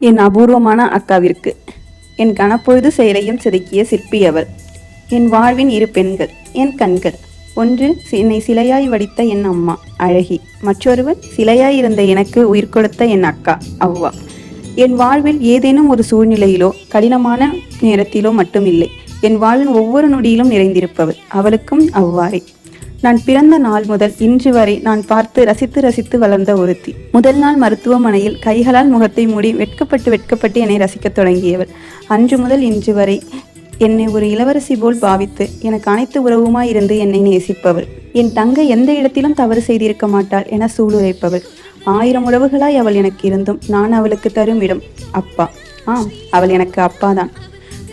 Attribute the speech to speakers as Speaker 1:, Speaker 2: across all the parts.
Speaker 1: என் அபூர்வமான அக்காவிற்கு. என் கனப்பொழுது செயலையும் செதுக்கிய சிற்பி அவள். என் வாழ்வின் இரு பெண்கள், என் கண்கள். ஒன்று என்னை சிலையாய் வடித்த என் அம்மா அழகி, மற்றொருவன் சிலையாய் இருந்த எனக்கு உயிர் கொடுத்த என் அக்கா அவ்வா. என் வாழ்வில் ஏதேனும் ஒரு சூழ்நிலையிலோ கடினமான நேரத்திலோ மட்டுமில்லை, என் வாழ்வின் ஒவ்வொரு நொடியிலும் நிறைந்திருப்பவள். அவளுக்கும் அவ்வாறே. நான் பிறந்த நாள் முதல் இன்று வரை நான் பார்த்து ரசித்து வளர்ந்த ஒருத்தி. முதல் நாள் மருத்துவமனையில் கைகளால் முகத்தை மூடி வெட்கப்பட்டு என்னை ரசிக்கத் தொடங்கியவள். அன்று முதல் இன்று வரை என்னை ஒரு இளவரசி போல் பாவித்து எனக்கு அனைத்து உறவுமாய் இருந்து என்னை நேசிப்பவள். என் தங்கை எந்த இடத்திலும் தவறு செய்திருக்க மாட்டாள் என சூளுரைப்பவள். 1000 உறவுகளாய் அவள் எனக்கு இருந்தும் நான் அவளுக்கு தரும் இடம் அப்பா. ஆம், அவள் எனக்கு அப்பாதான்.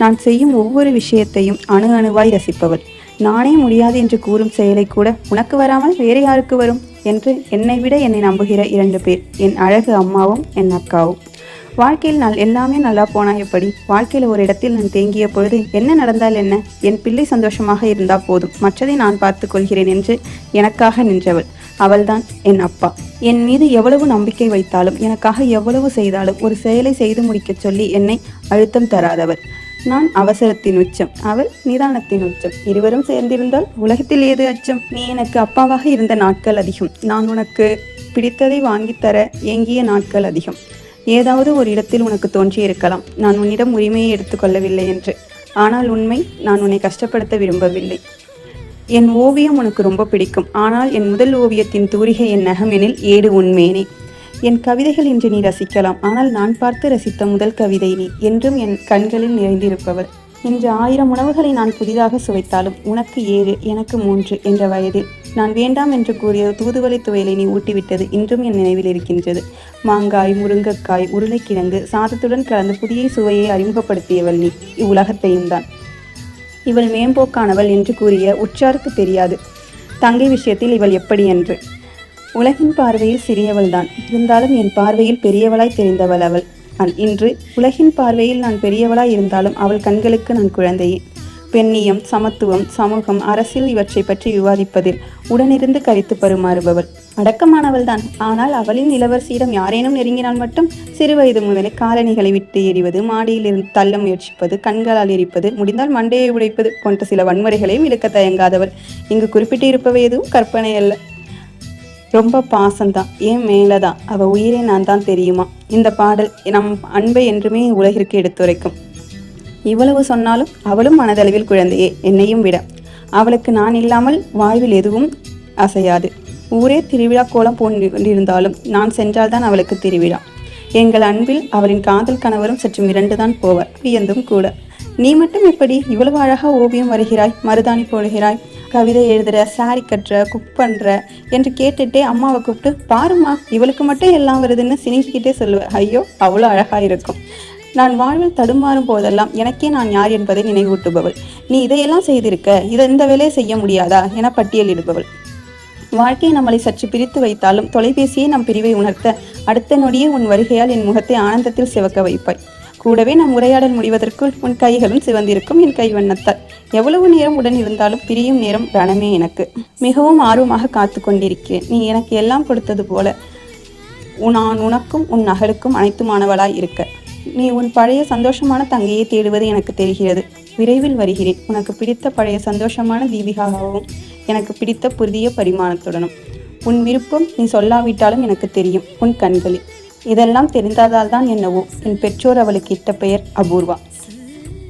Speaker 1: நான் செய்யும் ஒவ்வொரு விஷயத்தையும் அணுவாய் ரசிப்பவள். நானே முடியாது என்று கூறும் செயலை கூட உனக்கு வராமல் வேறு யாருக்கு வரும் என்று என்னை விட என்னை நம்புகிற 2 பேர், என் அழகு அம்மாவும் என் அக்காவும். வாழ்க்கையில் நான் எல்லாமே நல்லா போனா எப்படி? வாழ்க்கையில் ஒரு இடத்தில் நான் தேங்கிய பொழுது என்ன நடந்தால் என்ன, என் பிள்ளை சந்தோஷமாக இருந்தால் போதும், மற்றதை நான் பார்த்து கொள்கிறேன் என்று எனக்காக நின்றவள் அவள்தான் என் அப்பா. என் மீது எவ்வளவு நம்பிக்கை வைத்தாலும், எனக்காக எவ்வளவு செய்தாலும் ஒரு செயலை செய்து முடிக்க சொல்லி என்னை அழுத்தம் தராதவள். நான் அவசரத்தின் உச்சம், அவள் நிதானத்தின் உச்சம். இருவரும் சேர்ந்திருந்தால் உலகத்தில் ஏது அச்சம்? நீ எனக்கு அப்பாவாக இருந்த நாட்கள் அதிகம். நான் உனக்கு பிடித்ததை வாங்கித்தர ஏங்கிய நாட்கள் அதிகம். ஏதாவது ஒரு இடத்தில் உனக்கு தோன்றியிருக்கலாம் நான் உன்னிடம் உரிமையை எடுத்துக்கொள்ளவில்லை என்று. ஆனால் உண்மை, நான் உன்னை கஷ்டப்படுத்த விரும்பவில்லை. என் ஓவியம் உனக்கு ரொம்ப பிடிக்கும். ஆனால் என் முதல் ஓவியத்தின் தூரிகை என் நகமெனில் ஏடு உண்மேனே. என் கவிதைகள் இன்று நீ ரசிக்கலாம், ஆனால் நான் பார்த்து ரசித்த முதல் கவிதை நீ. என்றும் என் கண்களில் நிறைந்திருப்பவள். இன்று 1000 உணவுகளை நான் புதிதாக சுவைத்தாலும் உனக்கு 7 எனக்கு 3 என்ற வயதில் நான் வேண்டாம் என்று கூறிய தூதுவளை துவையலை நீ ஊட்டிவிட்டது இன்றும் என் நினைவில் இருக்கின்றது. மாங்காய், முருங்கைக்காய், உருளைக்கிழங்கு சாதத்துடன் கலந்து புதிய சுவையை அறிமுகப்படுத்தியவள் நீ இவ்வுலகத்தையும் தான். இவள் மேம்போக்கானவள் என்று கூறிய உற்றாருக்கு தெரியாது தங்கை விஷயத்தில் இவள் எப்படி என்று. உலகின் பார்வையில் சிறியவள்தான், இருந்தாலும் என் பார்வையில் பெரியவளாய் தெரிந்தவள் அவள். இன்று உலகின் பார்வையில் நான் பெரியவளாய் இருந்தாலும் அவள் கண்களுக்கு நான் குழந்தையே. பெண்ணியம், சமத்துவம், சமூகம், அரசியல் இவற்றை பற்றி விவாதிப்பதில் உடனிருந்து கரித்து பருமாறுபவள். அடக்கமானவள் தான், ஆனால் அவளின் இளவரசியிடம் யாரேனும் நெருங்கினால் மட்டும் சிறுவயது முதலே காலணிகளை விட்டு எறிவது, மாடியில் இருந்து தள்ள முயற்சிப்பது, கண்களால் எரிப்பது, முடிந்தால் மண்டையை உடைப்பது போன்ற சில வன்முறைகளையும் இழுக்க தயங்காதவள். இங்கு குறிப்பிட்டு இருப்பவை எதுவும் கற்பனை அல்ல, ரொம்ப பாசம்தான். ஏன் மேலதான், அவ உயிரே நான் தான் தெரியுமா? இந்த பாடல் நம் அன்பை என்றுமே உலகிற்கு எடுத்துரைக்கும். இவ்வளவு சொன்னாலும் அவளும் மனதளவில் குழந்தையே, என்னையும் விட. அவளுக்கு நான் இல்லாமல் வாழ்வில் எதுவும் அசையாது. ஊரே திருவிழா கோலம் போன்றிருந்தாலும் நான் சென்றால்தான் அவளுக்கு திருவிழா. எங்கள் அன்பில் அவளின் காதல் கணவரும் சற்று மிரண்டுதான் போவார், வியந்தும் கூட. நீ மட்டும் எப்படி இவ்வளவு அழகா ஓவியம் வரைகிறாய், மருதாணி போடுகிறாய், கவிதை எழுதுற, சாரி கட்டுற, குக் பண்ற என்று கேட்டுட்டே அம்மாவை கூப்பிட்டு பாருமா இவளுக்கு மட்டும் எல்லாம் வருதுன்னு சினிக்கிட்டே சொல்லுவேன். ஐயோ, அவ்வளோ அழகா இருக்கும். நான் வாழ்வில் தடுமாறும் போதெல்லாம் எனக்கே நான் யார் என்பதை நினைவூட்டுபவள். நீ இதையெல்லாம் செய்திருக்க, இந்த வேலையை செய்ய முடியாதா என பட்டியலிடுபவள். வாழ்க்கையை நம்மளை சற்று பிரித்து வைத்தாலும் தொலைபேசியை நம் பிரிவை உணர்த்த அடுத்த நொடியே உன் வருகையால் என் முகத்தை ஆனந்தத்தில் சிவக்க வைப்பாய். கூடவே நம் உரையாடல் முடிவதற்குள் உன் கைகளும் சிவந்திருக்கும் என் கைவண்ணத்தால். எவ்வளவு நேரம் உடன் இருந்தாலும் பிரியும் நேரம் ரணமே எனக்கு. மிகவும் ஆர்வமாக காத்து கொண்டிருக்கிறேன். நீ எனக்கு எல்லாம் கொடுத்தது போல நான் உனக்கும் உன் நகலுக்கும் அனைத்துமானவளாய் இருக்க. நீ உன் பழைய சந்தோஷமான தங்கையை தேடுவது எனக்கு தெரிகிறது. விரைவில் வருகிறேன். உனக்கு பிடித்த பழைய சந்தோஷமான தீபிகாவும் எனக்கு பிடித்த புதிய பரிமாணத்துடனும். உன் விருப்பம் நீ சொல்லாவிட்டாலும் எனக்கு தெரியும் உன் கண்களில். இதெல்லாம் தெரிந்ததால் தான் என்னவோ என் பெற்றோர் அவளுக்கு இட்ட பெயர் அபூர்வா.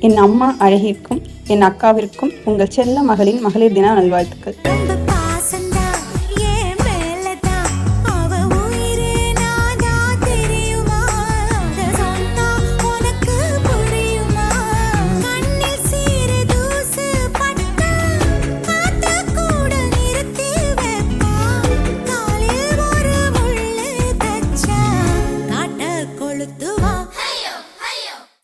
Speaker 1: என் அம்மா அழகிற்கும் என் அக்காவிற்கும் உங்கள் செல்ல மகளின் மகளிர் தின நல்வாழ்த்துக்கள்.